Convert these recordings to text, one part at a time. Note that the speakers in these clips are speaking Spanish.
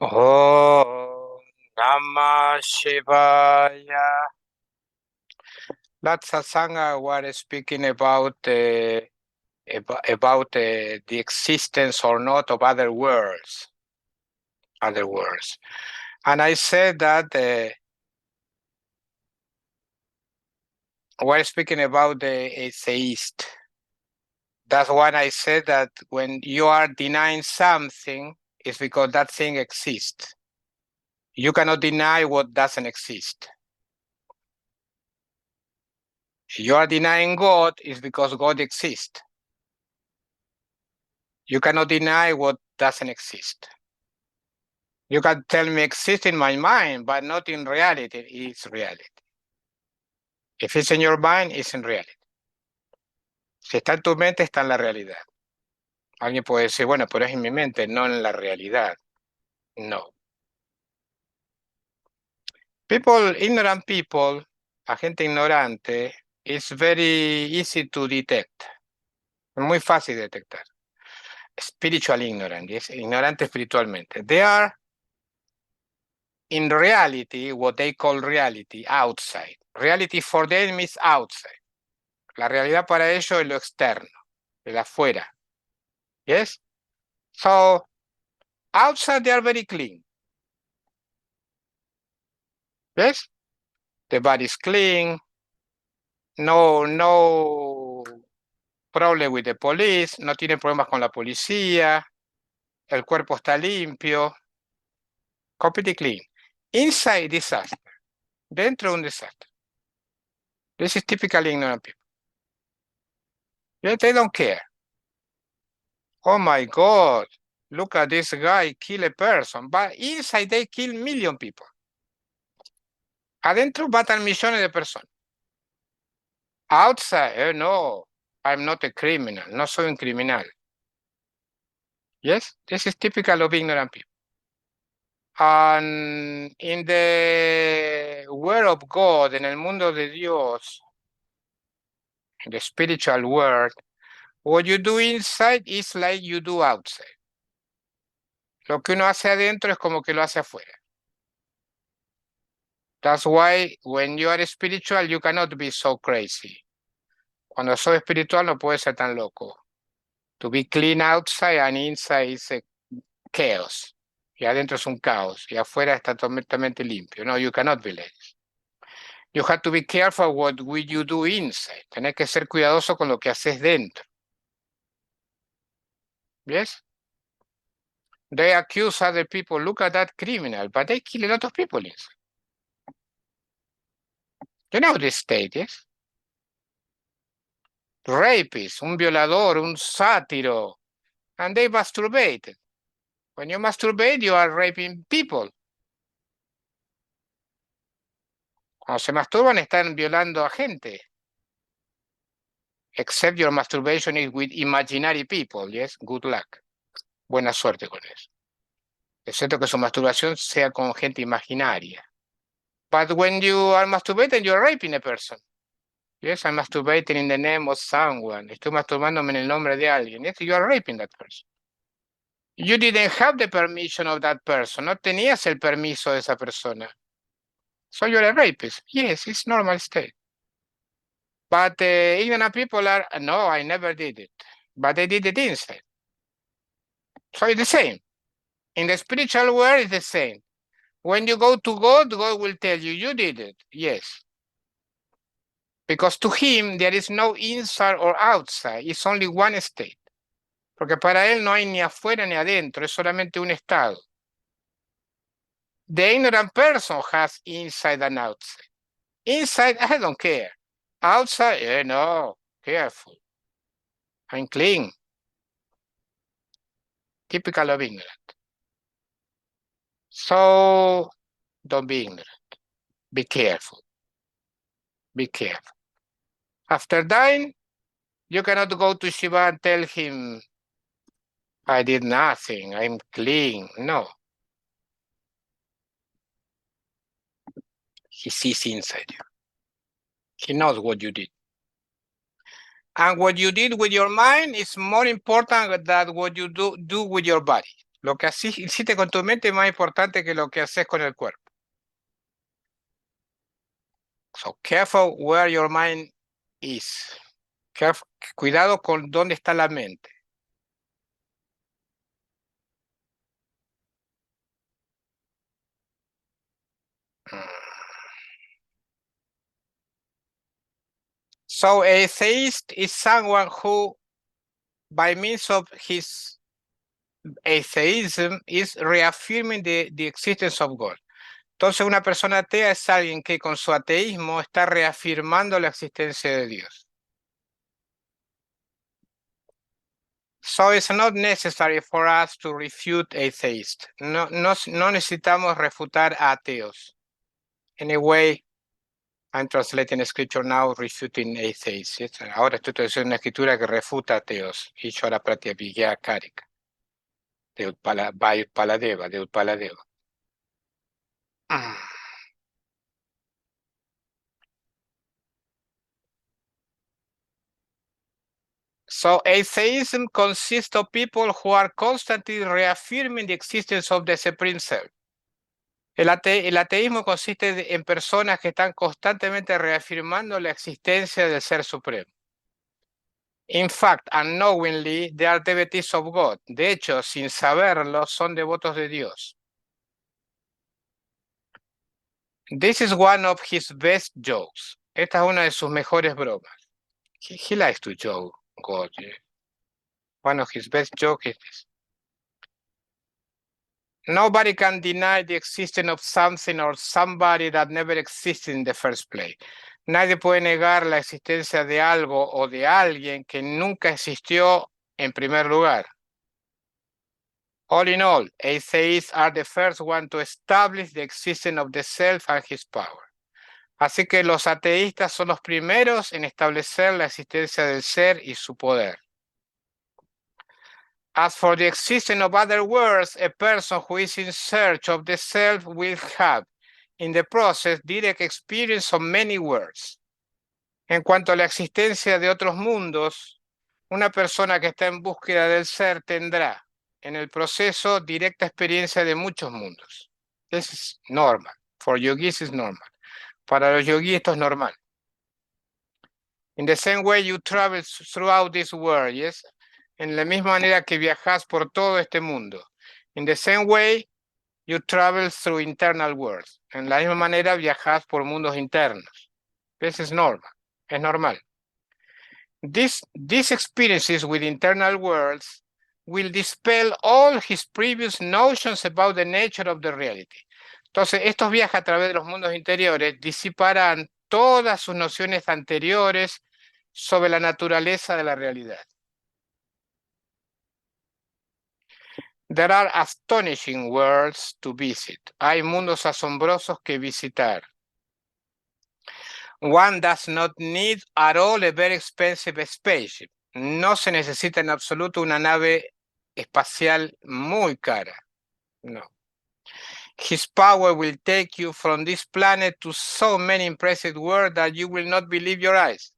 Oh, Namah Shivaya. That's a song we're speaking about the existence or not of other worlds. And I said that we're speaking about the atheist. That's when I said that when you are denying something, it's because that thing exists. You cannot deny what doesn't exist. You are denying God is because God exists. You cannot deny what doesn't exist. You can tell me exists in my mind, but not in reality. It's reality. If it's in your mind, it's in reality. Si está en tu mente, está en la realidad. Alguien puede decir, bueno, pero es en mi mente, no en la realidad. No. Ignorant people, a gente ignorante, it's very easy to detect. Es muy fácil de detectar. Spiritual ignorant, es ignorante espiritualmente. They are in reality, what they call reality, outside. Reality for them is outside. La realidad para ellos es lo externo, el afuera. Yes? So, outside they are very clean. Yes? The body is clean. No problem with the police. No tiene problemas con la policía. El cuerpo está limpio. Completely clean. Inside, disaster. Dentro un desastre. This is typically ignorant people. Yeah, they don't care. Oh my God, look at this guy kill a person. But inside they kill million people. Adentro matan millones de personas. Outside, no, I'm not a criminal. No soy un criminal. Yes, this is typical of ignorant people. And in the word of God, en el mundo de Dios, in the spiritual world, what you do inside is like you do outside. Lo que uno hace adentro es como que lo hace afuera. That's why when you are spiritual, you cannot be so crazy. Cuando soy espiritual no puedes ser tan loco. To be clean outside and inside is a chaos. Y adentro es un caos. Y afuera está totalmente limpio. No, you cannot be like this. You have to be careful what will you do inside. Tenés que ser cuidadoso con lo que haces dentro. Yes? They accuse other people. Look at that criminal. But they kill a lot of people inside. You know this state, yes? Rapist, un violador, un sátiro. And they masturbated. When you masturbate, you are raping people. Cuando se masturban, están violando a gente. Except your masturbation is with imaginary people, yes? Good luck. Buena suerte con eso. Excepto que su masturbación sea con gente imaginaria. But when you are masturbating, you are raping a person. Yes, I'm masturbating in the name of someone. Estoy masturbándome en el nombre de alguien. Yes, you are raping that person. You didn't have the permission of that person. No tenías el permiso de esa persona. So you're a rapist. Yes, it's normal state. But ignorant people are, no, I never did it. But they did it inside. So it's the same. In the spiritual world, it's the same. When you go to God, God will tell you, you did it. Yes. Because to him, there is no inside or outside. It's only one state. Porque para él no hay ni afuera ni adentro. Es solamente un estado. The ignorant person has inside and outside. Inside, I don't care. Outside, no, careful. I'm clean. Typical of ignorant. So don't be ignorant. Be careful. Be careful. After dying, you cannot go to Shiva and tell him, I did nothing, I'm clean. No. He sees inside you. He knows what you did. And what you did with your mind is more important than what you do with your body. Lo que hiciste con tu mente es más importante que lo que haces con el cuerpo. So careful where your mind is. Cuidado con dónde está la mente. So a theist is someone who, by means of his atheism, is reaffirming the existence of God. Entonces una persona atea es alguien que con su ateísmo está reafirmando la existencia de Dios. So it's not necessary for us to refute atheists. No necesitamos refutar a ateos. Anyway, I'm translating scripture now, refuting atheists. Yes? Ahora estoy traduciendo una escritura que refuta ateos. Ishvara pratyabhijna karika. De Paladeva. So atheism consists of people who are constantly reaffirming the existence of the Supreme Self. El ateísmo consiste en personas que están constantemente reafirmando la existencia del Ser Supremo. In fact, unknowingly, they are devotees of God. De hecho, sin saberlo, son devotos de Dios. This is one of his best jokes. Esta es una de sus mejores bromas. He likes to joke God. Yeah. One of his best jokes is this. Nobody can deny the existence of something or somebody that never existed in the first place. Nadie puede negar la existencia de algo o de alguien que nunca existió en primer lugar. All in all, atheists are the first one to establish the existence of the self and his power. Así que los ateístas son los primeros en establecer la existencia del ser y su poder. As for the existence of other worlds, a person who is in search of the self will have, in the process, direct experience of many worlds. En cuanto a la existencia de otros mundos, una persona que está en búsqueda del ser tendrá, en el proceso, directa experiencia de muchos mundos. This is normal. For yogis is normal. Para los yogis esto es normal. In the same way you travel throughout this world, yes? En la misma manera que viajas por todo este mundo. In the same way you travel through internal worlds. En la misma manera viajas por mundos internos. This is normal. Es normal. These experiences with internal worlds will dispel all his previous notions about the nature of the reality. Entonces, estos viajes a través de los mundos interiores disiparán todas sus nociones anteriores sobre la naturaleza de la realidad. There are astonishing worlds to visit. Hay mundos asombrosos que visitar. One does not need at all a very expensive spaceship. No se necesita en absoluto una nave espacial muy cara. No. His power will take you from this planet to so many impressive worlds that you will not believe your eyes.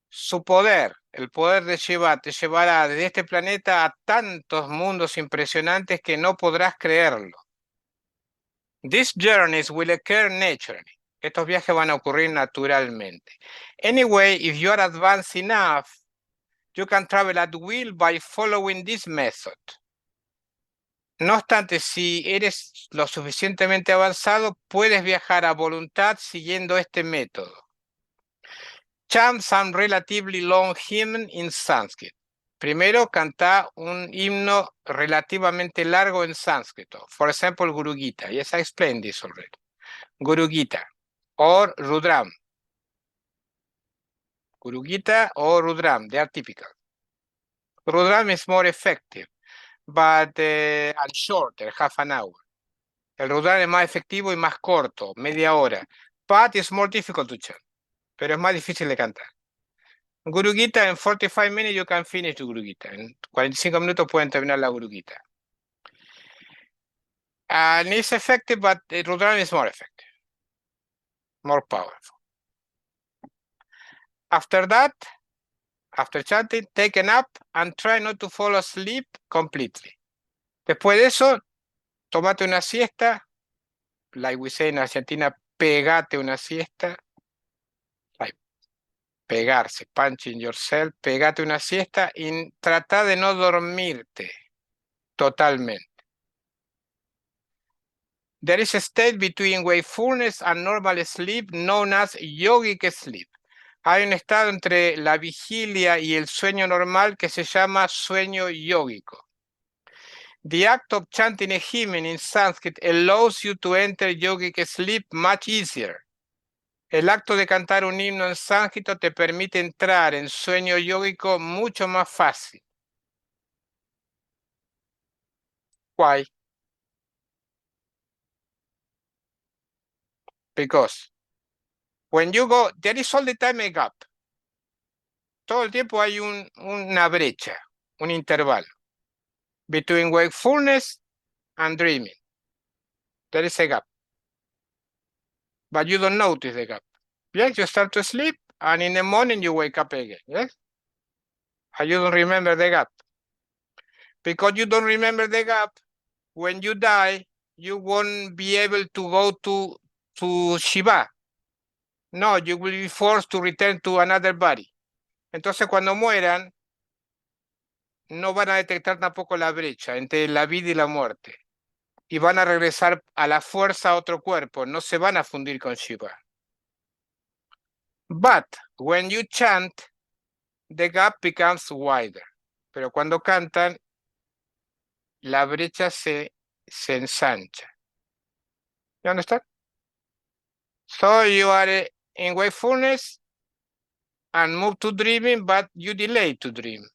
Su poder, el poder de Shiva, te llevará desde este planeta a tantos mundos impresionantes que no podrás creerlo. These journeys will occur naturally. Estos viajes van a ocurrir naturalmente. Anyway, if you are advanced enough, you can travel at will by following this method. No obstante, si eres lo suficientemente avanzado, puedes viajar a voluntad siguiendo este método. Chant some relatively long hymn in Sanskrit. Primero, canta un himno relativamente largo en sánscrito. For example, Guru Gita. Yes, I explained this already. Guru Gita or Rudram. Guru Gita or Rudram, they are typical. Rudram is more effective, but and shorter, half an hour. El Rudram es más efectivo y más corto, media hora. But it's more difficult to chant. Pero es más difícil de cantar. Guru Gita, in 45 minutes you can finish the Guru Gita. En 45 minutos pueden terminar la Guru Gita. And it's effective, but Rudram is more effective. More powerful. After that, after chanting, take a nap and try not to fall asleep completely. Después de eso, tómate una siesta, like we say en Argentina, pegate una siesta, like, pegarse, punching yourself, pegate una siesta y trata de no dormirte totalmente. There is a state between wakefulness and normal sleep known as yogic sleep. Hay un estado entre la vigilia y el sueño normal que se llama sueño yógico. The act of chanting a hymn in Sanskrit allows you to enter yogic sleep much easier. El acto de cantar un himno en sánscrito te permite entrar en sueño yógico mucho más fácil. Why? Because when you go, there is all the time a gap. Todo el tiempo hay una brecha, un intervalo. Between wakefulness and dreaming. There is a gap. But you don't notice the gap. Yes, you start to sleep and in the morning you wake up again. Yes? And you don't remember the gap. Because you don't remember the gap, when you die, you won't be able to go to Shiva. No, you will be forced to return to another body. Entonces, cuando mueran, no van a detectar tampoco la brecha entre la vida y la muerte. Y van a regresar a la fuerza a otro cuerpo, no se van a fundir con Shiva. But when you chant, the gap becomes wider. Pero cuando cantan, la brecha se ensancha. You understand? So you are in wakefulness and move to dreaming, but you delay to dream.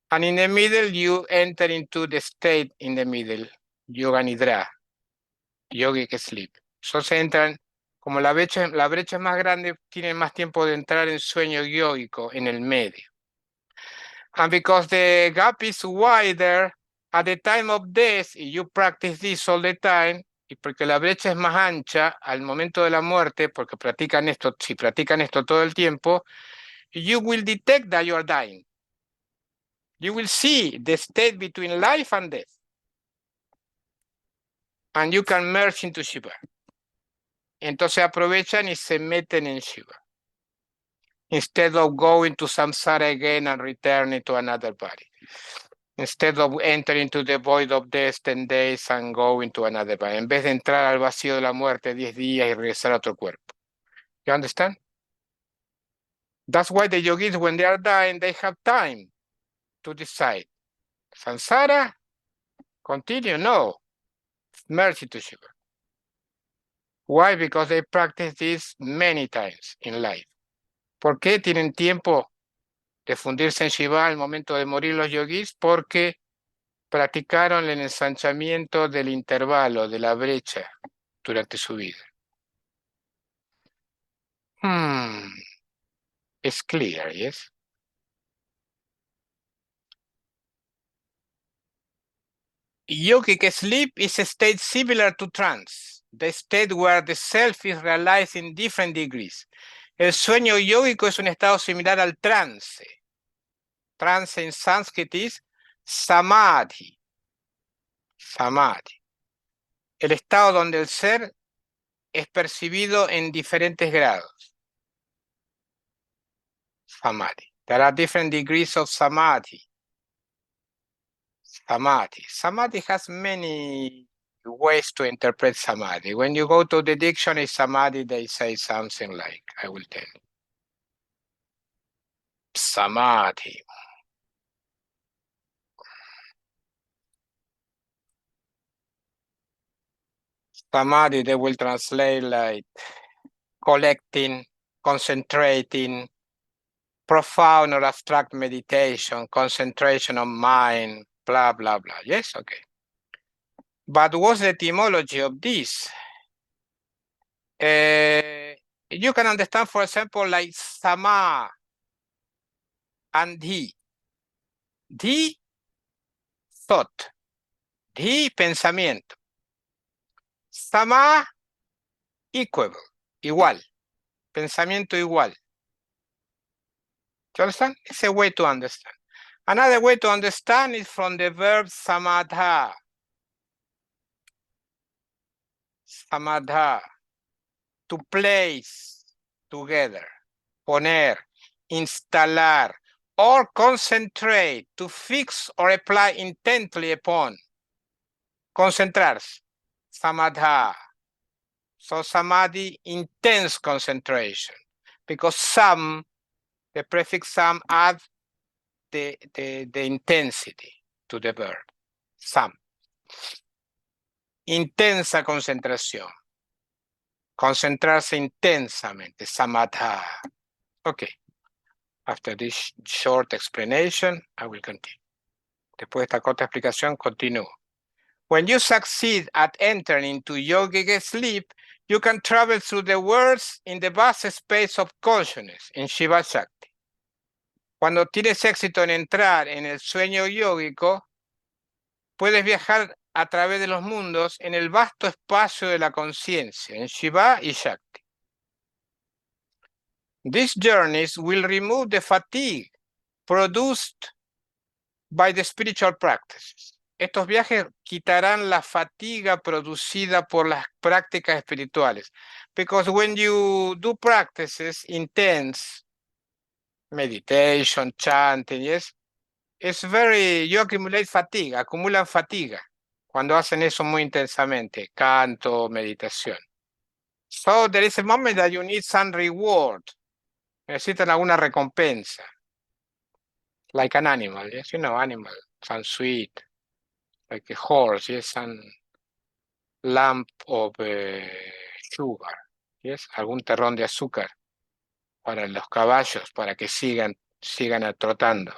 And in the middle, you enter into the state in the middle, yoga nidra, yogic sleep. Entonces entran, como la brecha es más grande, tienen más tiempo de entrar en sueño yógico en el medio. And because the gap is wider, at the time of death, y you practice this all the time, y porque la brecha es más ancha al momento de la muerte, porque practican esto, si practican esto todo el tiempo, you will detect that you are dying. You will see the state between life and death. And you can merge into Shiva. Entonces aprovechan y se meten en Shiva. Instead of going to samsara again and returning to another body. Instead of entering to the void of death 10 days and going to another body. En vez de entrar al vacío de la muerte 10 días y regresar a otro cuerpo. You understand? That's why the yogis, when they are dying, they have time to decide. Samsara? Continue? No. Merge into Shiva. Why? Because they practice this many times in life. ¿Por qué tienen tiempo de fundirse en Shiva al momento de morir los yogis? Porque practicaron el ensanchamiento del intervalo, de la brecha, durante su vida. It's clear, yes? Yogic sleep is a state similar to trance, the state where the self is realized in different degrees. El sueño yógico es un estado similar al trance. Trance en sánscrito es samadhi. Samadhi. El estado donde el ser es percibido en diferentes grados. Samadhi. There are different degrees of samadhi. Samadhi. Samadhi has many ways to interpret samadhi. When you go to the dictionary samadhi, they say something like, I will tell you. Samadhi. Samadhi, they will translate like collecting, concentrating, profound or abstract meditation, concentration of mind, blah, blah, blah. Yes, okay. But what's the etymology of this? You can understand, for example, like sama and dhi. Dhi, thought. Dhi, pensamiento. Sama, equable, igual. Pensamiento igual. Do you understand? It's a way to understand. Another way to understand is from the verb samadha. samadha, to place, together, poner, instalar, or concentrate, to fix or apply intently upon. Concentrarse, samadha. So samadhi, intense concentration, because some, the prefix some, add the intensity to the verb. Some. Intensa concentración. Concentrarse intensamente, samadha. Okay. After this short explanation, I will continue. Después de esta corta explicación, continúo. When you succeed at entering into yogic sleep, you can travel through the worlds in the vast space of consciousness, in Shiva Shakti. Cuando tienes éxito en entrar en el sueño yógico, puedes viajar a través de los mundos en el vasto espacio de la conciencia, en Shiva y Shakti. These journeys will remove the fatigue produced by the spiritual practices. Estos viajes quitarán la fatiga producida por las prácticas espirituales. Because when you do practices intense, meditation, chanting, yes, it's you accumulate fatiga, acumulan fatiga cuando hacen eso muy intensamente, canto, meditación. So there is a moment that you need some reward. Necesitan alguna recompensa. Like an animal, yes, you know, animal, some sweet, like a horse, yes, some lump of sugar, yes, algún terrón de azúcar para los caballos, para que sigan trotando.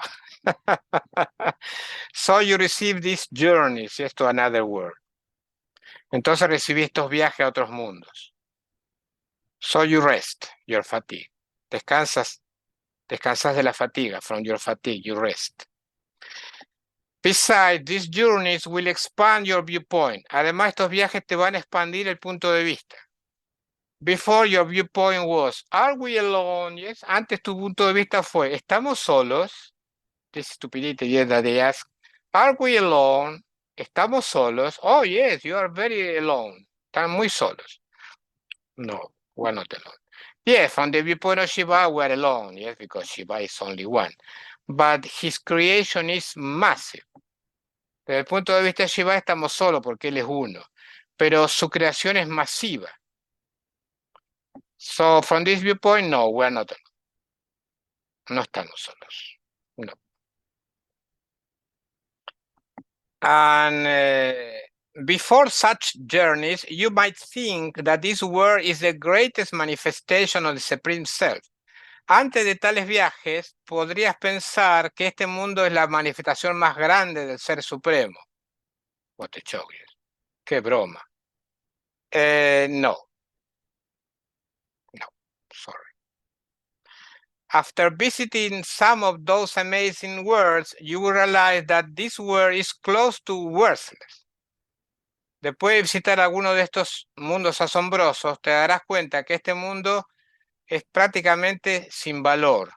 So you receive these journeys, yes, to another world. Entonces recibí estos viajes a otros mundos. So you rest your fatigue. Descansas de la fatiga, from your fatigue, you rest. Besides, these journeys will expand your viewpoint. Además, estos viajes te van a expandir el punto de vista. Before, your viewpoint was, are we alone? Yes. Antes tu punto de vista fue, ¿estamos solos? This stupidity, yes, that they ask. Are we alone? ¿Estamos solos? Oh, yes, you are very alone. Están muy solos. No, we're not alone. Yes, from the viewpoint of Shiva, we're alone. Yes, because Shiva is only one. But his creation is massive. Desde el punto de vista de Shiva estamos solos porque él es uno. Pero su creación es masiva. So, from this viewpoint, no, we're not alone. No estamos solos. No. And before such journeys, you might think that this world is the greatest manifestation of the Supreme Self. Antes de tales viajes, podrías pensar que este mundo es la manifestación más grande del Ser Supremo. What a joke. Qué broma. No. No, sorry. After visiting some of those amazing worlds, you will realize that this world is close to worthless. Después de visitar alguno de estos mundos asombrosos, te darás cuenta que este mundo es prácticamente sin valor.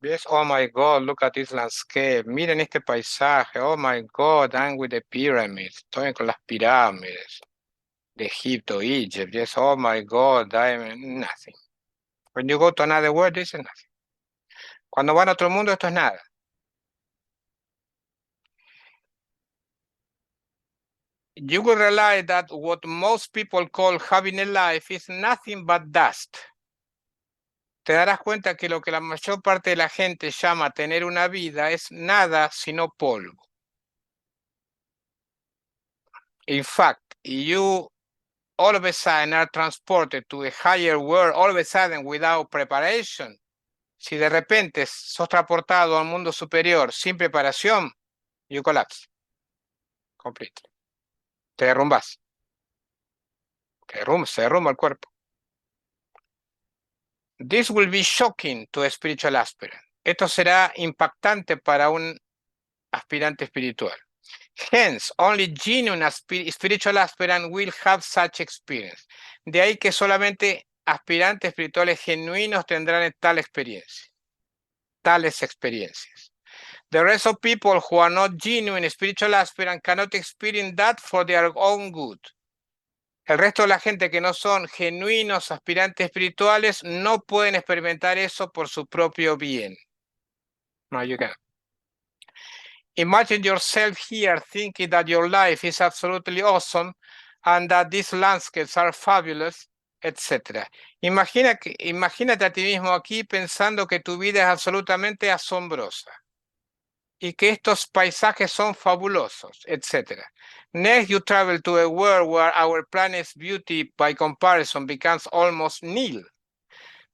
¿Ves? Oh my God, look at this landscape. Miren este paisaje. Oh my God, I'm with the pyramids. Estoy con las pirámides de Egipto, Egypt. Yes, oh my God, I'm nothing. When you go to another world, this is nothing. Cuando van a otro mundo, esto es nada. You will realize that what most people call having a life is nothing but dust. Te darás cuenta que lo que la mayor parte de la gente llama tener una vida es nada sino polvo. In fact, you all of a sudden are transported to a higher world, all of a sudden without preparation. Si de repente sos transportado a un mundo superior sin preparación, you collapse completely. Te derrumbas. Se derrumba el cuerpo. This will be shocking to a spiritual aspirant. Esto será impactante para un aspirante espiritual. Hence, only genuine spiritual aspirant will have such experience. De ahí que solamente aspirantes espirituales genuinos tendrán tal experiencia, tales experiencias. The rest of people who are not genuine spiritual aspirants cannot experience that for their own good. El resto de la gente que no son genuinos aspirantes espirituales no pueden experimentar eso por su propio bien. No, you can. Imagine yourself here thinking that your life is absolutely awesome and that these landscapes are fabulous, etc. Imagínate a ti mismo aquí pensando que tu vida es absolutamente asombrosa y que estos paisajes son fabulosos, etc. Next, you travel to a world where our planet's beauty by comparison becomes almost nil.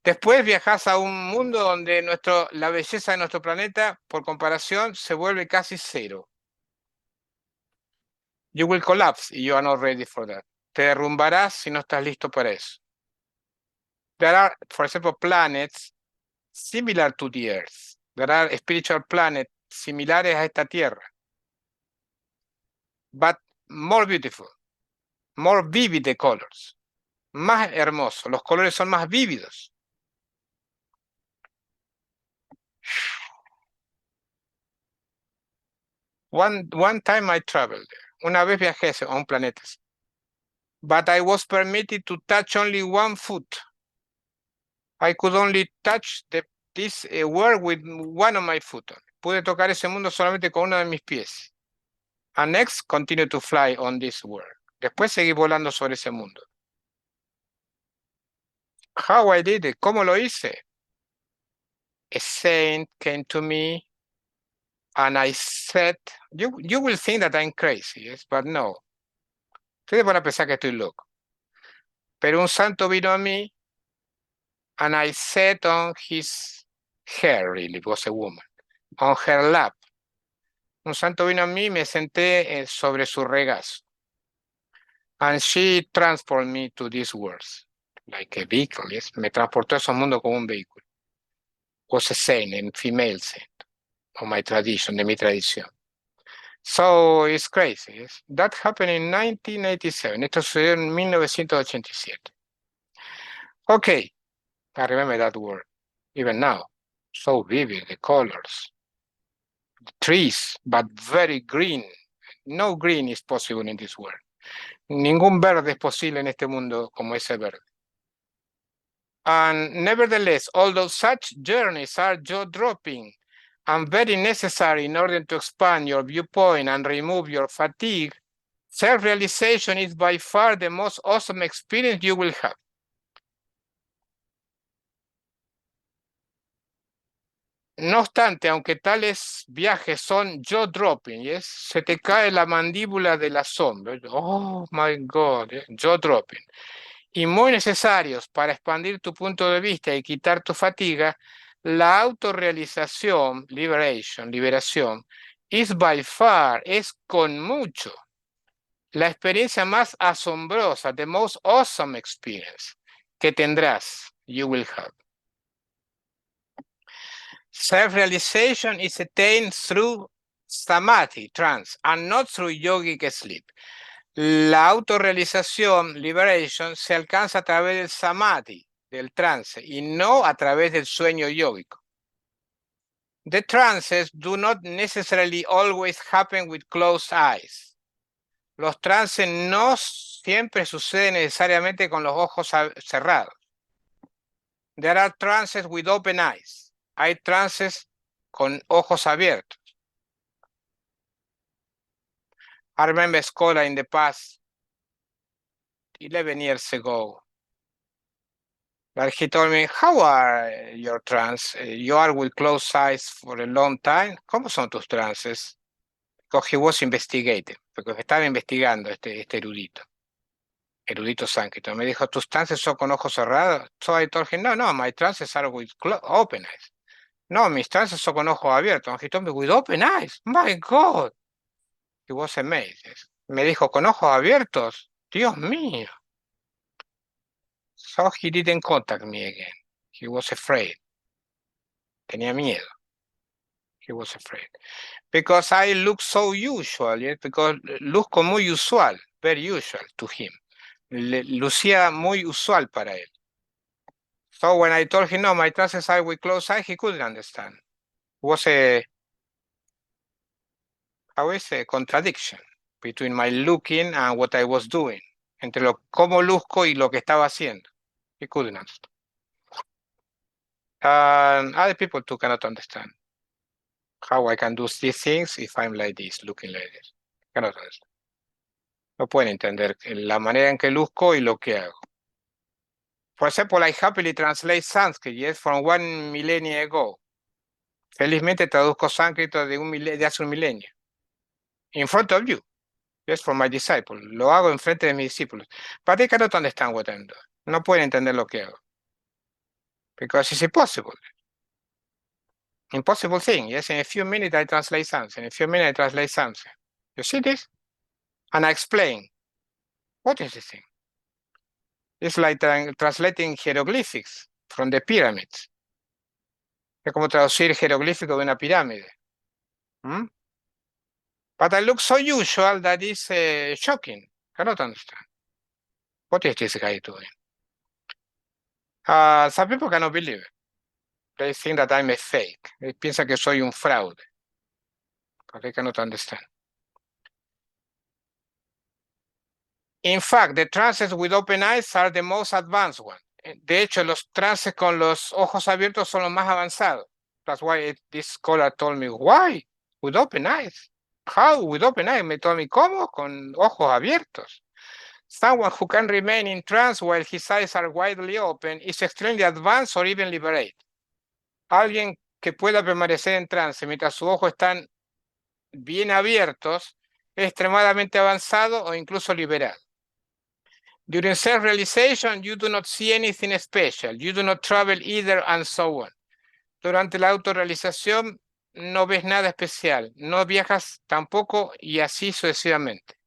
Después viajas a un mundo donde la belleza de nuestro planeta, por comparación, se vuelve casi cero. You will collapse if you are not ready for that. Te derrumbarás si no estás listo para eso. There are, for example, planets similar to the Earth. There are spiritual planets similares a esta Tierra. But more beautiful, more vivid the colors. Más hermoso, los colores son más vívidos. One time I traveled there. Una vez viajé a un planeta. But I was permitted to touch only one foot. I could only touch this world with one of my foot. Pude tocar ese mundo solamente con uno de mis pies. And next, continue to fly on this world. Después seguí volando sobre ese mundo. How I did it? ¿Cómo lo hice? A saint came to me and I said, you will think that I'm crazy, yes, but no. Ustedes van a pensar que estoy loco. Pero un santo vino a mí and I sat on his hair, really, it was a woman, on her lap. Un santo vino a mí y me senté sobre su regazo. And she transported me to these worlds, like a vehicle, yes. Me transportó a esos mundos como un vehículo. Was a saint, a female saint, of my tradition, de mi tradición. So it's crazy, yes. That happened in 1987. Esto sucedió en 1987. Okay, I remember that word, even now. So vivid, the colors. The trees, but very green. No green is possible in this world. Ningún verde es posible en este mundo como ese verde. And nevertheless, although such journeys are jaw-dropping and very necessary in order to expand your viewpoint and remove your fatigue, self-realization is by far the most awesome experience you will have. No obstante, aunque tales viajes son jaw-dropping, yes, se te cae la mandíbula del asombro. Oh my God, jaw-dropping. Y muy necesarios para expandir tu punto de vista y quitar tu fatiga, la autorrealización, liberación, is by far, es con mucho, la experiencia más asombrosa, the most awesome experience que tendrás, you will have. Self-realization is attained through samadhi, trance, and not through yogic sleep. La autorrealización, liberation, se alcanza a través del samadhi, del trance, y no a través del sueño yógico. The trances do not necessarily always happen with closed eyes. Los trances no siempre suceden necesariamente con los ojos cerrados. There are trances with open eyes. Hay trances con ojos abiertos. I remember a scholar in the past, 11 years ago, but he told me, how are your trance? You are with closed eyes for a long time. ¿Cómo son tus trances? Because he was investigating, porque estaba investigando este erudito sánscrito. Me dijo, ¿tus trances son con ojos cerrados? So I told him, no, my trances are with open eyes. No, mis trances son con ojos abiertos. And he told me, with open eyes? My God. He was amazed. Me dijo, ¿con ojos abiertos? Dios mío. So he didn't contact me again. He was afraid. Tenía miedo. He was afraid. Because I look so usual, yes? Because luzco muy usual, very usual to him. Lucía muy usual para él. So when I told him, no, my trances are with closed eyes, he couldn't understand. Was a how is a contradiction between my looking and what I was doing. Entre lo cómo luzco y lo que estaba haciendo. He couldn't understand. Other people too cannot understand how I can do these things if I'm like this, looking like this. Cannot understand. No pueden entender la manera en que luzco y lo que hago. For example, I happily translate Sanskrit, yes, from 1 millennia ago. Felizmente traduzco sánscrito de hace un milenio. In front of you. Yes, for my disciples. Lo hago en frente de mis discípulos. But they cannot understand what I'm doing. No pueden entender lo que hago. Because it's impossible. Impossible thing. Yes, in a few minutes I translate something. In a few minutes I translate something. You see this? And I explain. What is this thing? It's like translating hieroglyphics from the pyramids. Es como traducir jeroglíficos de una pirámide. ¿Mm? But I look so usual that is shocking. Cannot understand. What is this guy doing? Some people cannot believe it. They think that I'm a fake. Piensan que soy un fraude. But they cannot understand. In fact, the trances with open eyes are the most advanced one. De hecho, los trances con los ojos abiertos son los más avanzados. That's why this scholar told me, why? With open eyes. How? With open eyes. Me told me, ¿cómo? Con ojos abiertos. Someone who can remain in trance while his eyes are widely open is extremely advanced or even liberate. Alguien que pueda permanecer en trance mientras sus ojos están bien abiertos es extremadamente avanzado o incluso liberado. During self-realization, you do not see anything special. You do not travel either, and so on. Durante la autorrealización no ves nada especial. No viajas tampoco y así sucesivamente.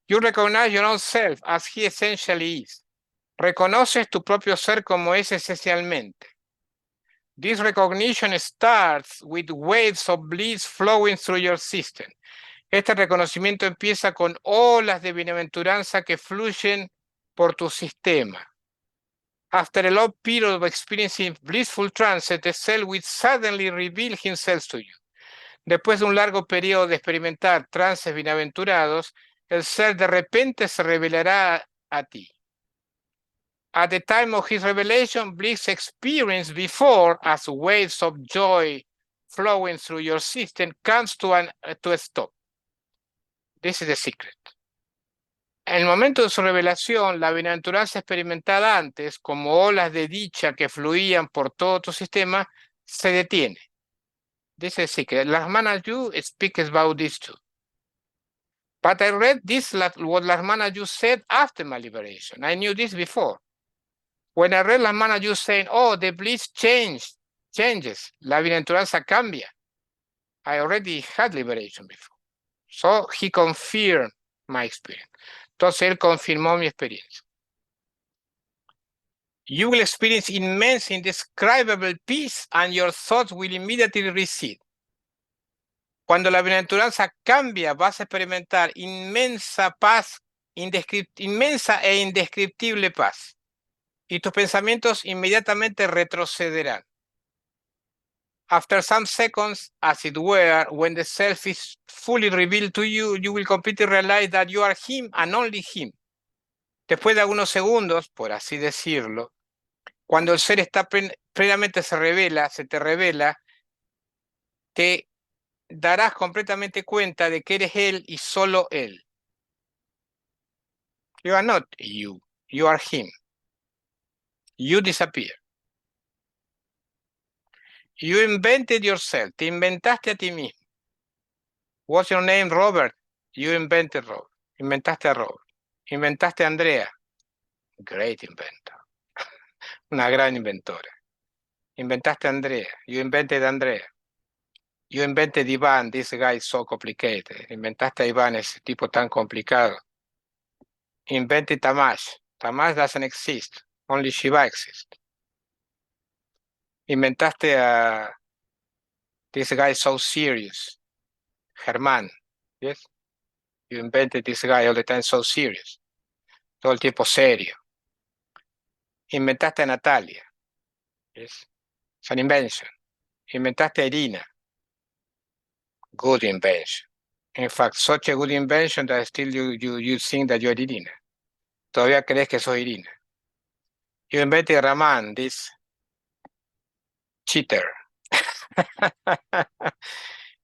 You recognize your own self as he essentially is. Reconoces tu propio ser como es esencialmente. This recognition starts with waves of bliss flowing through your system. Este reconocimiento empieza con olas de bienaventuranza que fluyen por tu sistema. After a long period of experiencing blissful trance, the self will suddenly reveal himself to you. Después de un largo periodo de experimentar trances bienaventurados, el ser de repente se revelará a ti. At the time of his revelation, bliss experienced before as waves of joy flowing through your system comes to a stop. This is the secret. En el momento de su revelación, la bienaventuranza experimentada antes, como olas de dicha que fluían por todo tu sistema, se detiene. This is the secret. Las hermanas Yu speak about this too. But I read this, what las hermanas Yu said after my liberation. I knew this before. When I read las hermanas Yu saying, oh, the bliss changes, la bienaventuranza cambia. I already had liberation before. So he confirmed my experience. Entonces él confirmó mi experiencia. You will experience immense, indescribable peace and your thoughts will immediately recede. Cuando la bienaventuranza cambia, vas a experimentar inmensa paz, inmensa e indescriptible paz. Y tus pensamientos inmediatamente retrocederán. After some seconds, as it were, when the self is fully revealed to you, you will completely realize that you are him and only him. Después de algunos segundos, por así decirlo, cuando el ser está plenamente se te revela, te darás completamente cuenta de que eres él y solo él. You are not you, you are him. You disappear. You invented yourself, te inventaste a ti mismo. What's your name, Robert? You invented Robert. Inventaste a Robert. Inventaste a Andrea. Great inventor. Una gran inventora. Inventaste a Andrea. You invented Andrea. You invented Ivan. This guy is so complicated. Inventaste a Iván, ese tipo tan complicado. Invented Tamash. Tamash doesn't exist. Only Shiva exists. Inventaste a this guy so serious. Germán. Yes? You invented this guy all the time so serious. Todo el tiempo serio. Inventaste a Natalia. Yes? It's an invention. Inventaste a Irina. Good invention. In fact, such a good invention that still you think that you're Irina. Todavía crees que soy Irina. You invented Raman, this cheater.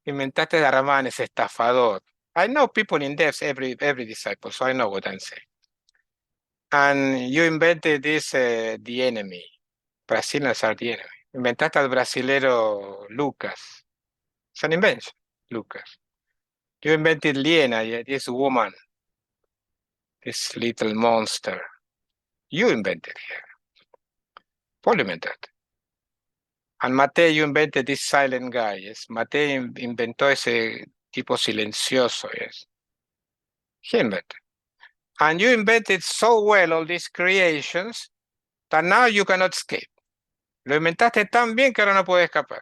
Inventaste a Raman, ese estafador. I know people in depth, every disciple, so I know what I'm saying. And you invented this, the enemy. Brazilians are the enemy. Inventaste al brasilero Lucas. It's an invention, Lucas. You invented Liena, this woman, this little monster. You invented her. Paul invented. And Mate, you invented this silent guy, yes. Mate inventó ese tipo silencioso, yes. He invented. And you invented so well all these creations that now you cannot escape. Lo inventaste tan bien que ahora no puedes escapar.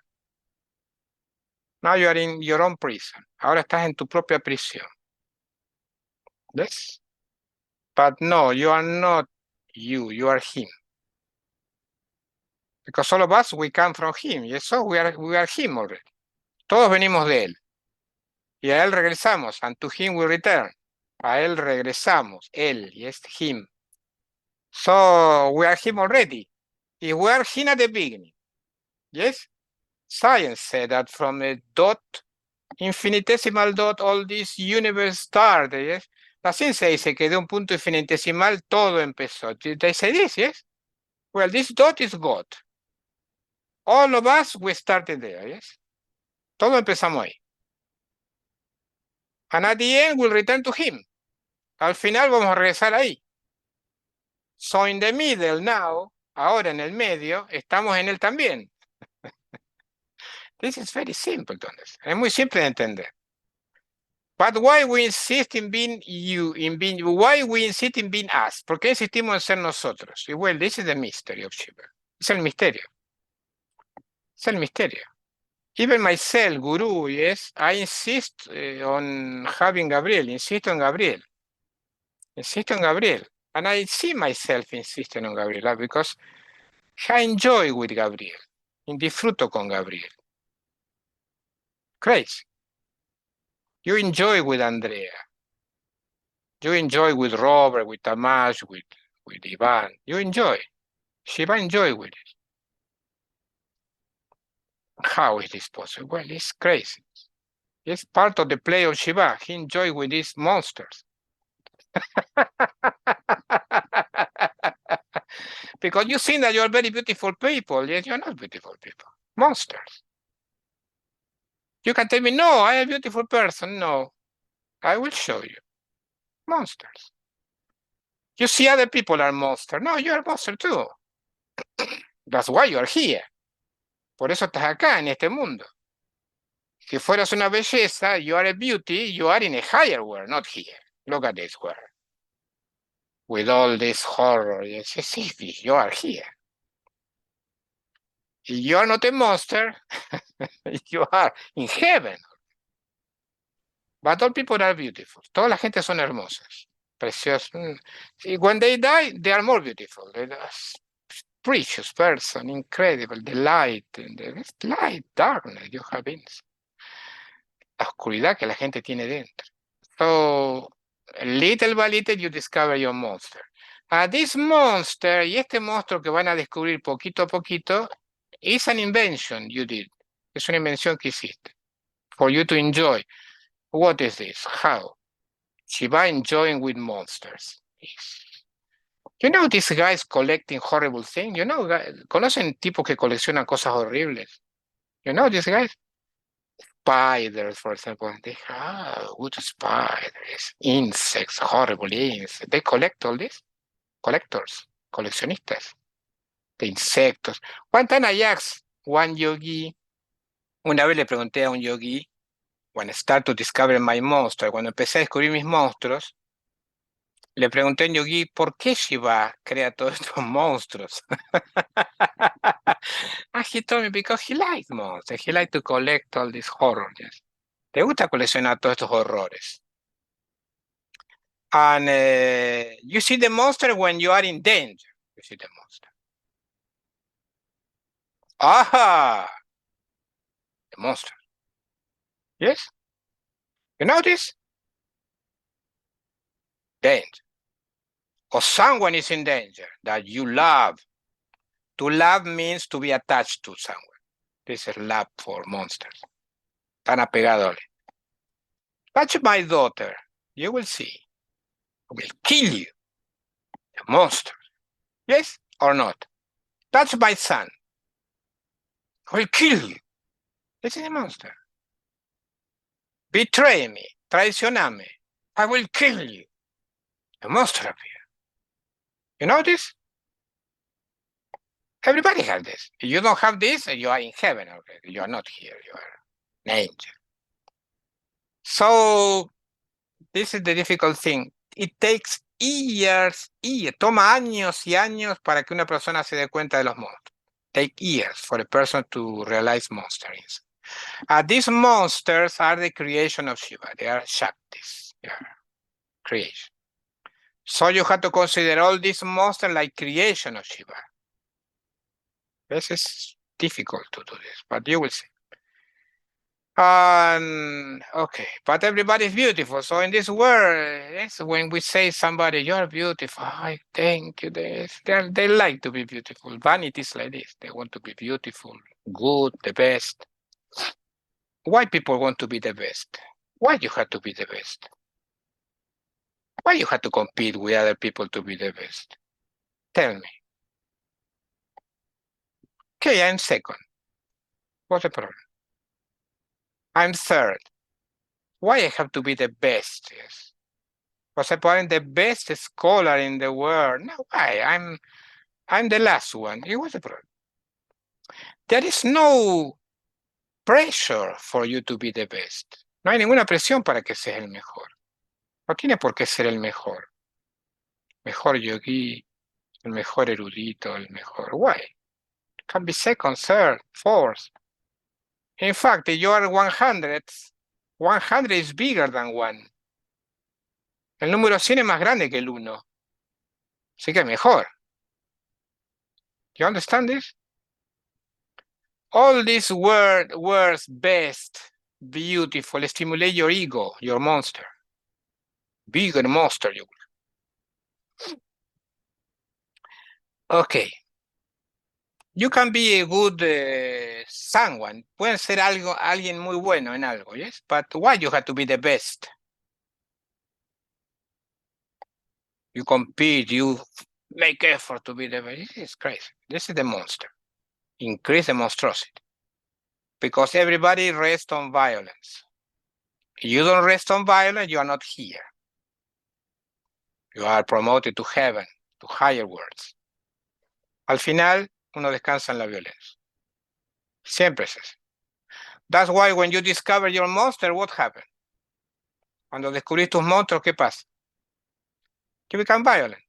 Now you are in your own prison. Ahora estás en tu propia prisión. Yes? But no, you are not you are him. Because all of us, we come from him. Yes, so we are him already. Todos venimos de él. Y a él regresamos. And to him we return. A él regresamos. Él, yes, him. So we are him already. If we are him at the beginning. Yes? Science said that from a dot, infinitesimal dot, all this universe started, yes? La ciencia dice que de un punto infinitesimal todo empezó. They say this, yes? Well, this dot is God. All of us, we started there, yes? Todo empezamos ahí. And at the end, we'll return to him. Al final vamos a regresar ahí. So in the middle now, ahora en el medio, estamos en él también. This is very simple to understand. Es muy simple de entender. But why we insist in being you, why we insist in being us? ¿Por qué insistimos en ser nosotros? Well, this is the mystery of Shiva. Es el misterio. Es el misterio. Even myself, Guru, yes, I insist on having Gabriel, insisto en Gabriel. Insisto en Gabriel. And I see myself insisting on Gabriel because I enjoy with Gabriel. Disfruto con Gabriel. Crazy. You enjoy with Andrea. You enjoy with Robert, with Tamás, with Ivan. You enjoy. Shiva enjoy with it. How is this possible? Well, it's crazy. It's part of the play of Shiva. He enjoy with these monsters. Because you think that you're very beautiful people, yet you're not beautiful people. Monsters. You can tell me, no, I am a beautiful person. No, I will show you. Monsters. You see other people are monsters. No, you're a monster too. That's why you're here. Por eso estás acá, en este mundo. Si fueras una belleza, you are a beauty, you are in a higher world, not here. Look at this world. With all this horror, yes, you are here. You are not a monster, you are in heaven. But all people are beautiful. Toda la gente son hermosas, preciosas. When they die, they are more beautiful. They are precious person, incredible, the light, light, darkness you have in. La oscuridad que la gente tiene dentro. So, little by little you discover your monster. This monster, y este monstruo que van a descubrir poquito a poquito, is an invention you did. Es una invención que hiciste. For you to enjoy. What is this? How? Shiva enjoying with monsters. You know these guys collecting horrible things? You know, ¿conocen tipos que coleccionan cosas horribles? You know these guys? Spiders, for example. They have good spiders, insects, horrible insects. They collect all this. Collectors, coleccionistas de insectos. One time I asked one yogi, una vez le pregunté a un yogi, when I start to discover my monster, cuando empecé a descubrir mis monstruos, le pregunté a un yogi, ¿por qué Shiva crea todos estos monstruos? And he told me, because he likes monsters. He likes to collect all these horrors. Yes. Le gusta coleccionar todos estos horrores. And you see the monster when you are in danger. You see the monster. Aha! The monster. Yes? You notice? Danger. Or someone is in danger that you love. To love means to be attached to someone. This is love for monsters. Tan apegados. Touch my daughter. You will see. I will kill you. A monster. Yes or not? Touch my son. I will kill you. This is a monster. Betray me. Traicioname. I will kill you. A monster appears. You know this? Everybody has this. If you don't have this, you are in heaven already. You are not here. You are an angel. So this is the difficult thing. It takes years. Toma años y años para que una persona se dé cuenta de los monstruos. Take years for a person to realize monsters. These monsters are the creation of Shiva. They are Shaktis. They are creation. So you have to consider all these monsters like creation of Shiva. This is difficult to do this, but you will see. Okay, but everybody's beautiful. So in this world, yes, when we say somebody, you're beautiful, I thank you. They like to be beautiful. Vanity is like this. They want to be beautiful, good, the best. Why people want to be the best? Why you have to be the best? Why you have to compete with other people to be the best? Tell me. Okay, I'm second. What's the problem? I'm third. Why I have to be the best? Yes. Was I'm the best scholar in the world? No, why? I'm the last one. It was a problem. There is no pressure for you to be the best. No hay ninguna presión para que seas el mejor. No tiene por qué ser el mejor. Mejor yogi, el mejor erudito, el mejor. Why? It can be second, third, fourth. In fact, if you are 100, 100 is bigger than 1. El número 100 es más grande que el 1. Así que mejor. You understand this? All these words, best, beautiful, stimulate your ego, your monster. Bigger monster you will. Okay. You can be a good someone. Pueden ser alguien muy bueno en algo, yes? But why you have to be the best? You compete, you make effort to be the best. This is crazy. This is the monster. Increase the monstrosity. Because everybody rests on violence. If you don't rest on violence, you are not here. You are promoted to heaven, to higher worlds. Al final, uno descansa en la violencia. Siempre es eso. That's why when you discover your monster, what happens? Cuando descubrís tus monstruos, ¿qué pasa? You become violent.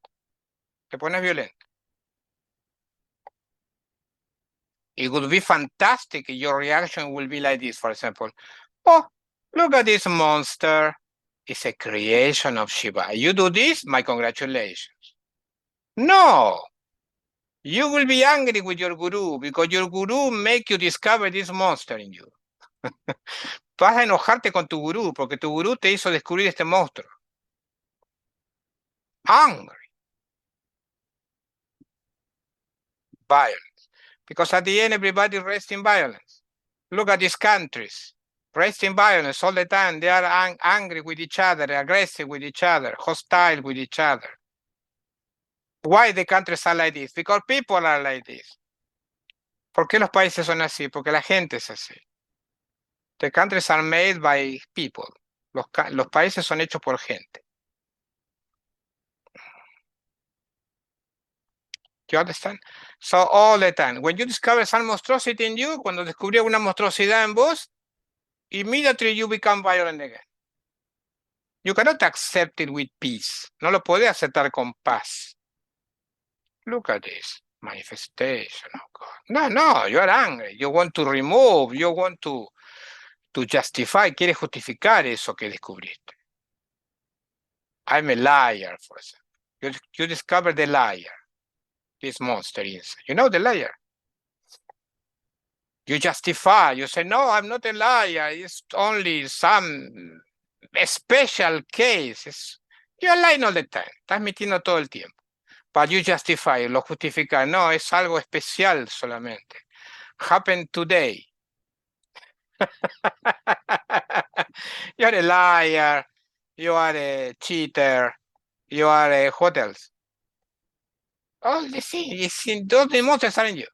Te pones violento. It would be fantastic if your reaction will be like this, for example. Oh, look at this monster. It's a creation of Shiva. You do this, my congratulations. No. You will be angry with your guru because your guru make you discover this monster in you. Vas a enojarte con tu gurú porque tu gurú te hizo descubrir este monstruo. Angry. Violence. Because at the end, everybody rests in violence. Look at these countries. Rest in violence all the time. They are angry with each other, aggressive with each other, hostile with each other. Why the countries are like this? Because people are like this. ¿Por qué los países son así? Porque la gente es así. The countries are made by people. Los países son hechos por gente. Do you understand? So all the time, when you discover some monstrosity in you, cuando descubrí una monstruosidad en vos, immediately you become violent again. You cannot accept it with peace. No lo podés aceptar con paz. Look at this manifestation of God. No, you are angry. You want to remove, you want to justify, quieres justificar eso que descubriste. I'm a liar, for example. You discover the liar. This monster is. You know the liar. You justify. You say, no, I'm not a liar. It's only some special cases. You're lying all the time. Estás mintiendo todo el tiempo. But you justify, lo justificas. No, es algo especial solamente. Happened today. You're a liar. You are a cheater. You are a what else? All the things. Those the monsters are in you.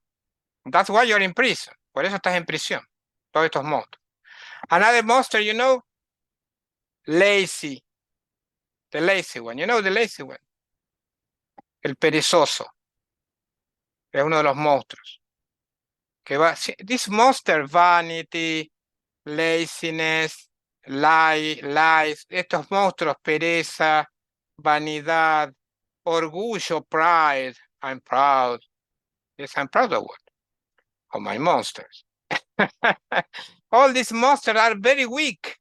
That's why you're in prison. Por eso estás en prisión. Todos estos monstruos. Another monster, you know? Lazy. The lazy one. You know the lazy one? El perezoso. Es uno de los monstruos. Que va, this monster, vanity, laziness, lies, estos monstruos, pereza, vanidad, orgullo, pride. I'm proud. Yes, I'm proud of what? Of my monsters. All these monsters are very weak.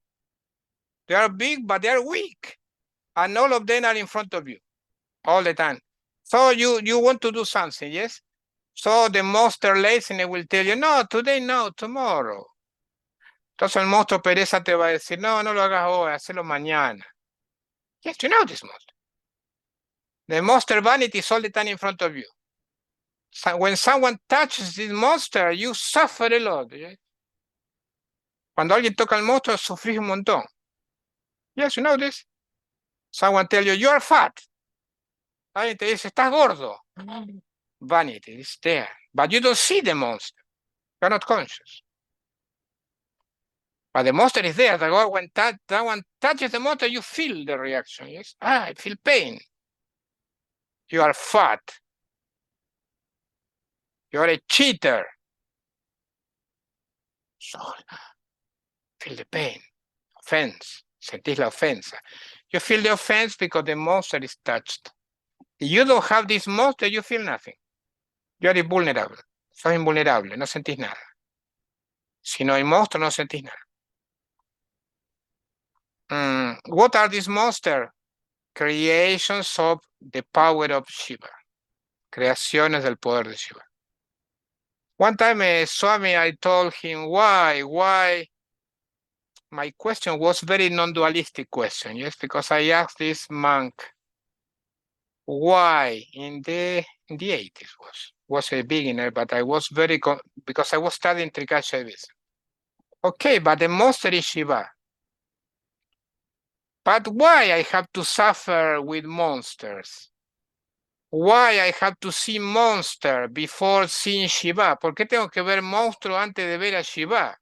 They are big, but they are weak. And all of them are in front of you all the time. So you want to do something, yes? So the monster laziness will tell you, no, today, no, tomorrow. Entonces el monstruo pereza te va a decir, no, no lo hagas hoy, hazlo mañana. Yes, you know this monster. The monster vanity is all the time in front of you. So when someone touches this monster, you suffer a lot. Yes? Cuando alguien toca el monstruo, sufrís un montón. Yes, you know this. Someone tell you, you are fat. Alguien te dice, estás gordo. Vanity is there. But you don't see the monster. You're not conscious. But the monster is there. When that one touches the monster, you feel the reaction. Yes? I feel pain. You are fat. You are a cheater. So, feel the pain. Offense. Sentís la ofensa. You feel the offense because the monster is touched. If you don't have this monster, you feel nothing. You are invulnerable. Sos invulnerable, no sentís nada. Si no hay monstruo, no sentís nada. What are these monsters? Creations of the power of Shiva. Creaciones del poder de Shiva. One time, Swami, I told him, why? My question was very non-dualistic question, yes, because I asked this monk, why in the 80s was a beginner, but I was because I was studying Trika. Okay, but the monster is Shiva. But why I have to suffer with monsters? Why I have to see monster before seeing Shiva? ¿Por qué tengo que ver monstruo antes de ver a Shiva?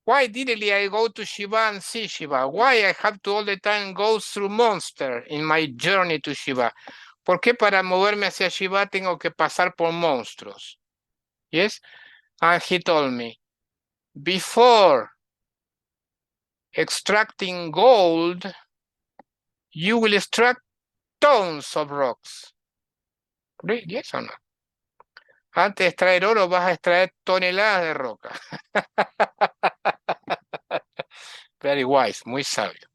Why didn't I go to Shiva and see Shiva? Why I have to all the time go through monster in my journey to Shiva? ¿Por qué para moverme hacia Shiva tengo que pasar por monstruos? Yes? And he told me, before extracting gold, you will extract tons of rocks. Yes or no? Antes de extraer oro vas a extraer toneladas de roca. Very wise, muy sabio.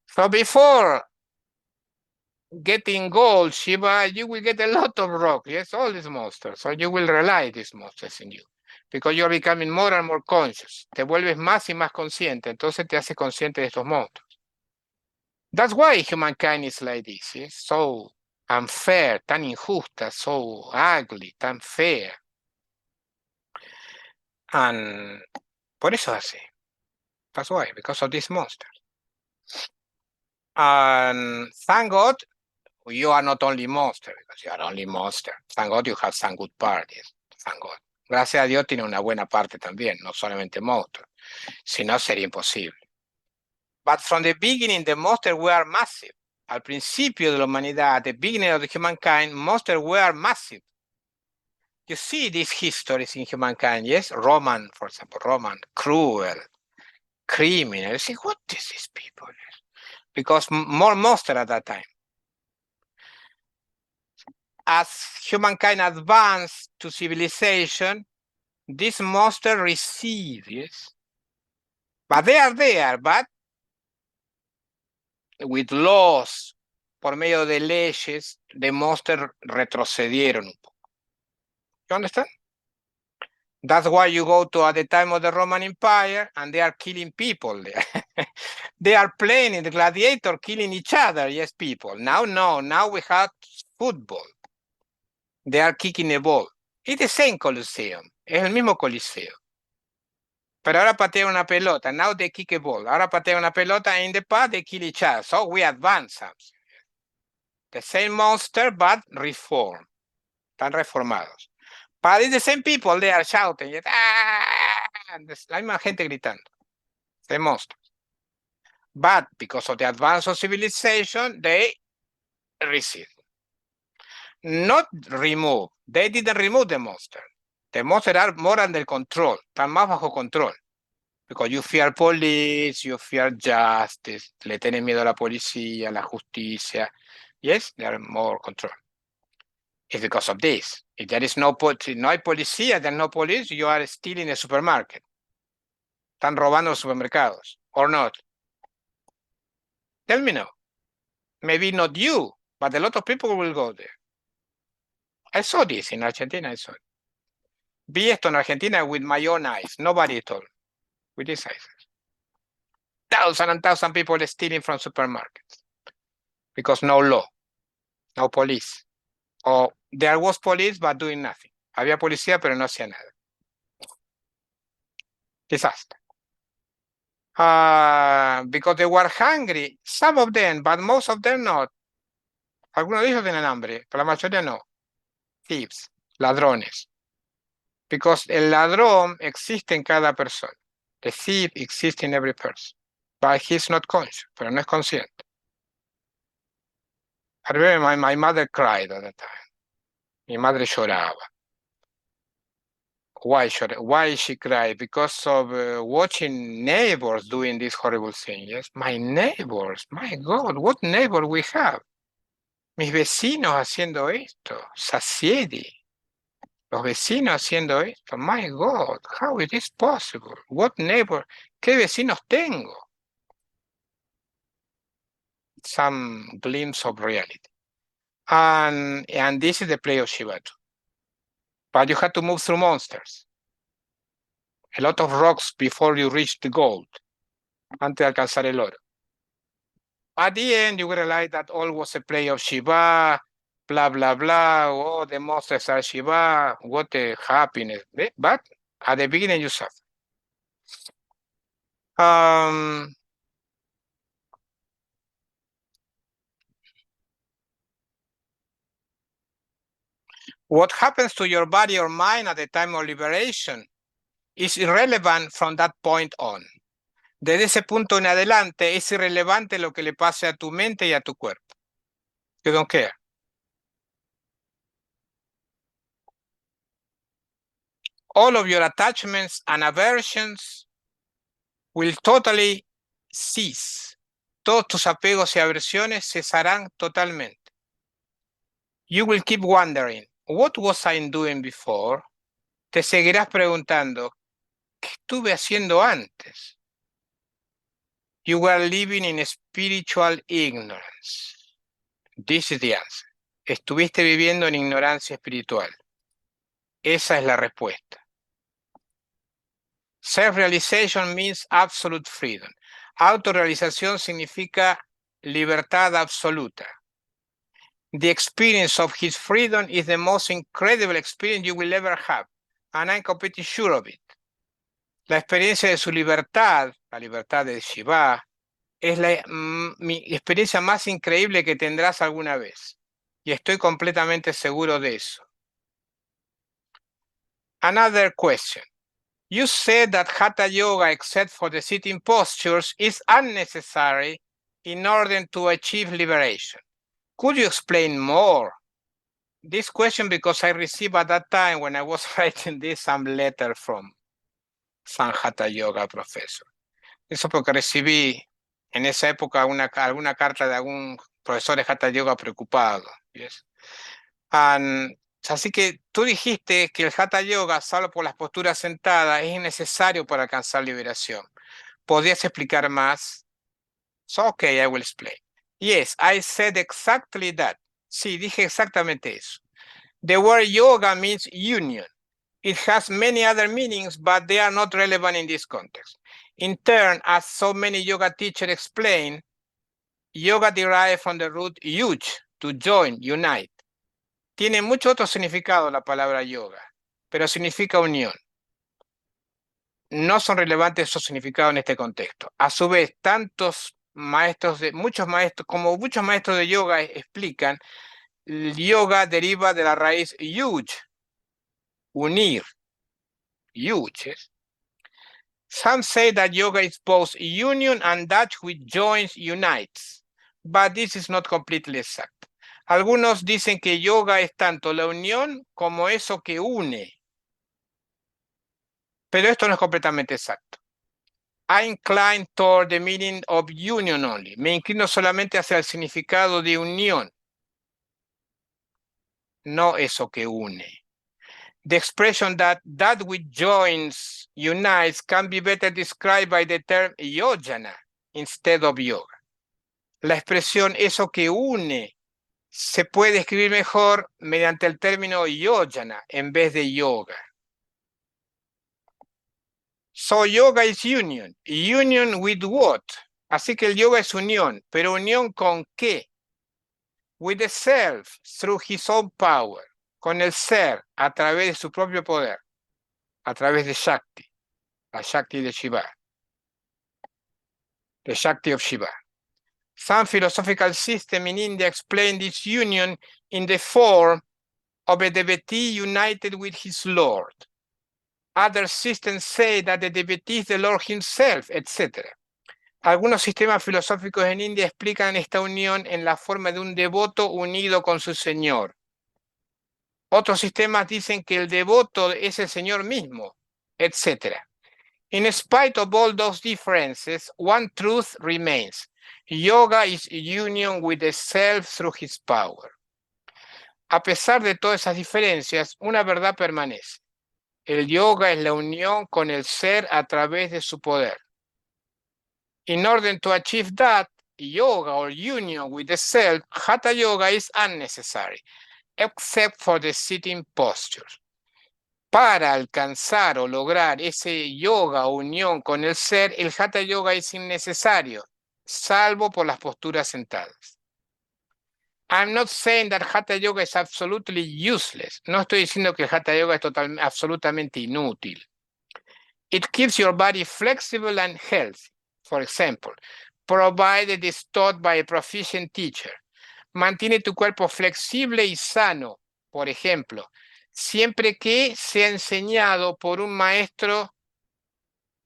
So before getting gold, Shiva, you will get a lot of rock. Yes, all these monsters. So you will realize these monsters in you. Because you're becoming more and more conscious. Te vuelves más y más consciente. Entonces te haces consciente de estos monstruos. That's why humankind is like this. Yes? So unfair, tan injusta, so ugly, tan fea. And por eso así. That's why, because of these monsters. And thank God, you are not only monster, because you are only monster. Thank God you have some good parties. Thank God. Gracias a Dios tiene una buena parte también, no solamente monstruo. Si no, sería imposible. But from the beginning, the monsters were massive. Al principio de la humanidad, at the beginning of the humankind, monsters were massive. You see these histories in humankind, yes? Roman, for example, Roman, cruel, criminal. You see, what is these people? Because more monster at that time. As humankind advanced to civilization, this monster recede, yes? But they are there, but with laws, por medio de leyes, the monster retrocedieron un poco. You understand? That's why you go to at the time of the Roman Empire and they are killing people there. They are playing in the gladiator, killing each other, yes, people. Now, no, now we have football. They are kicking the ball. It's the same Colosseum. Es el mismo Coliseo. Pero ahora patean una pelota. Now they kick a ball. Ahora patean una pelota. In the past, they kill each other. So we advance something. The same monster, but reformed. Están reformados. But it's the same people. They are shouting. La misma gente gritando. The monster. But because of the advance of civilization, they recede. Not remove. They didn't remove the monster. The monster are more under control. Están más bajo control. Because you fear police, you fear justice, le tienen miedo a la policía, a la justicia. Yes, they are more control. It's because of this. If there is no hay policía, there's no police, you are stealing a supermarket. Están robando los supermercados. Or not? Tell me no. Maybe not you, but a lot of people will go there. I saw this in Argentina, I saw it. Vi esto en Argentina with my own eyes. Nobody told me. With these eyes. Thousands and thousands of people stealing from supermarkets. Because no law, no police. Or there was police, but doing nothing. Había policía, pero no hacía nada. Disaster. Because they were hungry. Some of them, but most of them not. Algunos de ellos tienen hambre, pero la mayoría no. Thieves, ladrones. Because el ladrón existe en cada persona. The thief exists in every person. But he's not conscious, pero no es consciente. I remember my mother cried at the time. Mi madre lloraba. Why she cried? Because of watching neighbors doing this horrible thing. Yes, my neighbors. My God, what neighbor we have? Mis vecinos haciendo esto. Sasiedi. Los vecinos haciendo esto. My God, how it is possible? What neighbor? ¿Qué vecinos tengo? Some glimpse of reality. And this is the play of Shibatu. But you have to move through monsters. A lot of rocks before you reach the gold. Antes de alcanzar el oro. At the end, you realize that all was a play of Shiva, blah, blah, blah. Oh, the monsters are Shiva. What a happiness. But at the beginning, you suffer. What happens to your body or mind at the time of liberation is irrelevant from that point on. Desde ese punto en adelante es irrelevante lo que le pase a tu mente y a tu cuerpo. You don't care. All of your attachments and aversions will totally cease. Todos tus apegos y aversiones cesarán totalmente. You will keep wondering, what was I doing before? Te seguirás preguntando, ¿qué estuve haciendo antes? You were living in spiritual ignorance. This is the answer. Estuviste viviendo en ignorancia espiritual. Esa es la respuesta. Self-realization means absolute freedom. Autorrealización significa libertad absoluta. The experience of his freedom is the most incredible experience you will ever have, and I'm completely sure of it. La experiencia de su libertad, la libertad de Shiva, es mi experiencia más increíble que tendrás alguna vez. Y estoy completamente seguro de eso. Another question. You said that Hatha Yoga, except for the sitting postures, is unnecessary in order to achieve liberation. Could you explain more? This question because I received at that time when I was writing this some letter from some Hatha Yoga professor. Eso porque recibí en esa época alguna carta de algún profesor de Hatha Yoga preocupado. Yes. Así que tú dijiste que el Hatha Yoga, solo por las posturas sentadas, es innecesario para alcanzar liberación. ¿Podrías explicar más? So, okay, I will explain. Yes, I said exactly that. Sí, dije exactamente eso. The word yoga means union. It has many other meanings, but they are not relevant in this context. In turn, as so many yoga teachers explain, yoga derived from the root yuj, to join, unite. Tiene mucho otro significado la palabra yoga, pero significa unión. No son relevantes esos significados en este contexto. A su vez, muchos maestros de yoga explican, el yoga deriva de la raíz yuj, unir, yuj. Some say that yoga is both union and that which joins unites, but this is not completely exact. Algunos dicen que yoga es tanto la unión como eso que une, pero esto no es completamente exacto. I incline toward the meaning of union only. Me inclino solamente hacia el significado de unión, no eso que une. The expression that which joins, unites, can be better described by the term yojana instead of yoga. La expresión eso que une se puede escribir mejor mediante el término yojana en vez de yoga. So yoga is union. Union with what? Así que el yoga es unión, pero unión con qué? With the self, through his own power. Con el ser, a través de su propio poder. A través de Shakti. La Shakti de Shiva. The Shakti of Shiva. Some philosophical systems in India explain this union in the form of a devotee united with his Lord. Other systems say that the devotee is the Lord himself, etc. Algunos sistemas filosóficos en India explican esta unión en la forma de un devoto unido con su Señor. Otros sistemas dicen que el devoto es el Señor mismo, etc. In spite of all those differences, one truth remains. Yoga is union with the self through his power. A pesar de todas esas diferencias, una verdad permanece. El yoga es la unión con el ser a través de su poder. In order to achieve that, yoga or union with the self, hatha yoga is unnecessary, except for the sitting posture. Para alcanzar o lograr ese yoga o unión con el ser, el hatha yoga es innecesario, salvo por las posturas sentadas. I'm not saying that hatha yoga is absolutely useless. No estoy diciendo que el hatha yoga es absolutamente inútil. It keeps your body flexible and healthy. For example, provided it's taught by a proficient teacher. Mantiene tu cuerpo flexible y sano, por ejemplo, siempre que sea enseñado por un maestro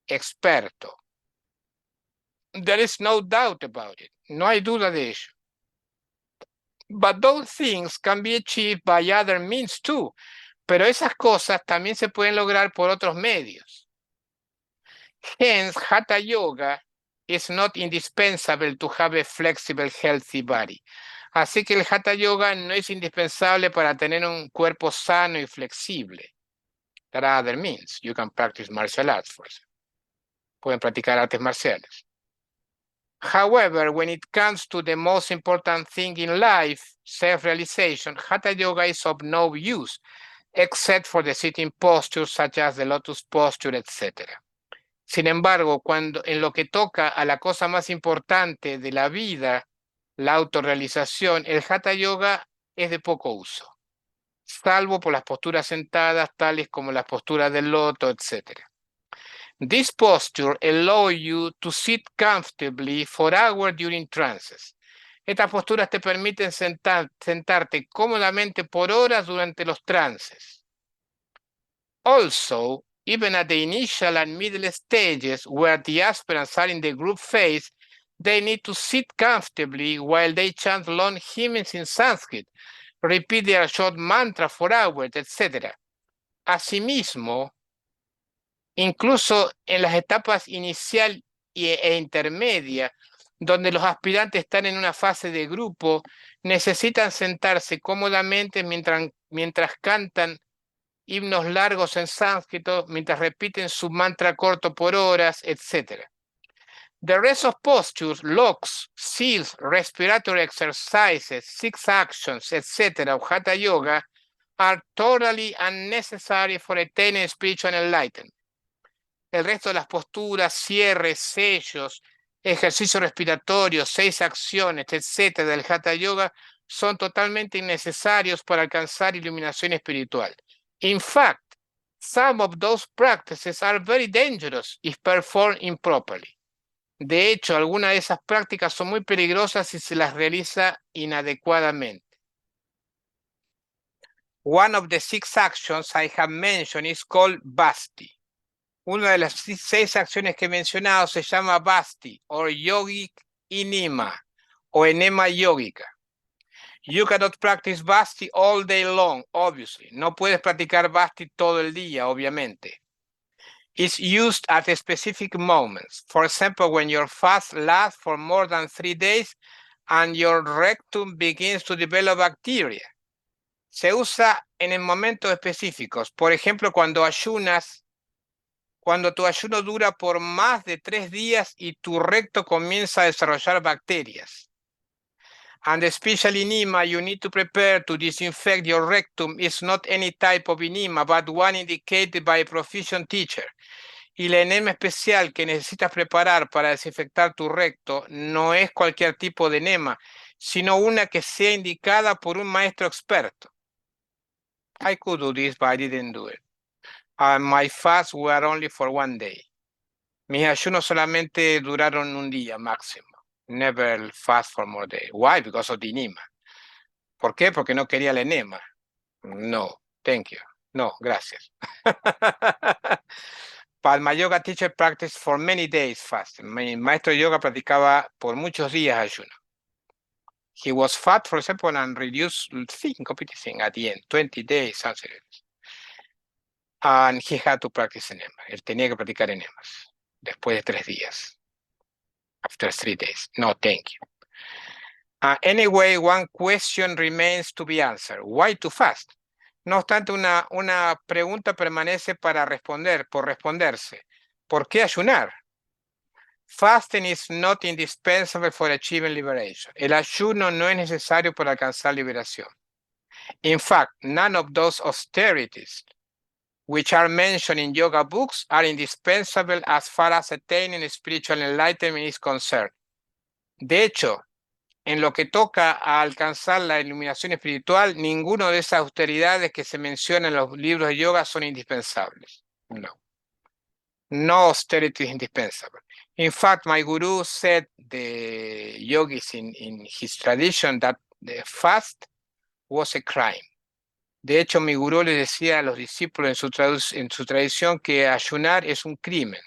experto. There is no doubt about it. No hay duda de ello. But those things can be achieved by other means too. Pero esas cosas también se pueden lograr por otros medios. Hence, hatha yoga is not indispensable to have a flexible, healthy body. Así que el hatha yoga no es indispensable para tener un cuerpo sano y flexible. There are other means. You can practice martial arts, for example. Pueden practicar artes marciales. However, when it comes to the most important thing in life, self-realization, hatha yoga is of no use, except for the sitting postures such as the lotus posture, etc. Sin embargo, cuando en lo que toca a la cosa más importante de la vida, la autorrealización, el hatha yoga es de poco uso, salvo por las posturas sentadas, tales como las posturas del loto, etc. This posture allows you to sit comfortably for hours during trances. Estas posturas te permiten sentarte cómodamente por horas durante los trances. Also, even at the initial and middle stages where the aspirants are in the group phase, they need to sit comfortably while they chant long hymns in Sanskrit, repeat their short mantra for hours, etc. Asimismo, incluso en las etapas inicial e intermedia, donde los aspirantes están en una fase de grupo, necesitan sentarse cómodamente mientras cantan himnos largos en sánscrito, mientras repiten su mantra corto por horas, etc. The rest of postures, locks, seals, respiratory exercises, six actions, etc. of hatha yoga are totally unnecessary for attaining spiritual enlightenment. El resto de las posturas, cierres, sellos, ejercicios respiratorios, 6 acciones, etcétera, del Hatha Yoga son totalmente innecesarios para alcanzar iluminación espiritual. In fact, some of those practices are very dangerous if performed improperly. De hecho, algunas de esas prácticas son muy peligrosas si se las realiza inadecuadamente. One of the 6 actions I have mentioned is called Bhasti. Una de las 6 acciones que he mencionado se llama Bhasti, o Yogic Enema, o enema yógica. You cannot practice Bhasti all day long, obviously. No puedes practicar Bhasti todo el día, obviamente. It's used at specific moments. For example, when your fast lasts for more than 3 days and your rectum begins to develop bacteria. Se usa en momentos específicos. Por ejemplo, cuando ayunas, cuando tu ayuno dura por más de 3 días y tu recto comienza a desarrollar bacterias. And especially enema you need to prepare to disinfect your rectum is not any type of enema, but one indicated by a proficient teacher. Y la enema especial que necesitas preparar para desinfectar tu recto no es cualquier tipo de enema, sino una que sea indicada por un maestro experto. I could do this, but I didn't do it. My fasts were only for 1 day. Mis ayunos solamente duraron un día máximo. Never fast for more days. Why? Because of the enema. ¿Por qué? Porque no quería el enema. No, thank you. No, gracias. But my yoga teacher practiced for many days fast. Mi maestro de yoga practicaba por muchos días ayuno. He was fat, for example, and reduced thing at the end, 20 days, something like this. And he had to practice enema. Él tenía que practicar enemas después de 3 días. After 3 days. No, thank you. Anyway, one question remains to be answered. Why to fast? No obstante, una pregunta permanece por responderse. ¿Por qué ayunar? Fasting is not indispensable for achieving liberation. El ayuno no es necesario para alcanzar liberación. In fact, none of those austerities which are mentioned in yoga books are indispensable as far as attaining spiritual enlightenment is concerned. De hecho, en lo que toca a alcanzar la iluminación espiritual, ninguna de esas austeridades que se mencionan en los libros de yoga son indispensables. No. No austerity is indispensable. In fact, my guru said the yogis in his tradition that the fast was a crime. De hecho, mi gurú le decía a los discípulos en su tradición que ayunar es un crimen.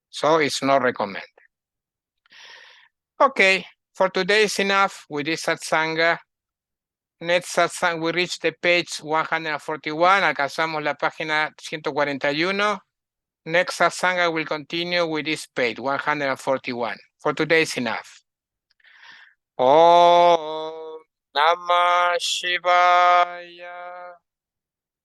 So it's not recommended. Okay, for today is enough with this satsanga. Next satsang, we reach the page 141. Alcanzamos la página 141. Next satsanga will continue with this page 141. For today is enough. Om Namah Shivaya.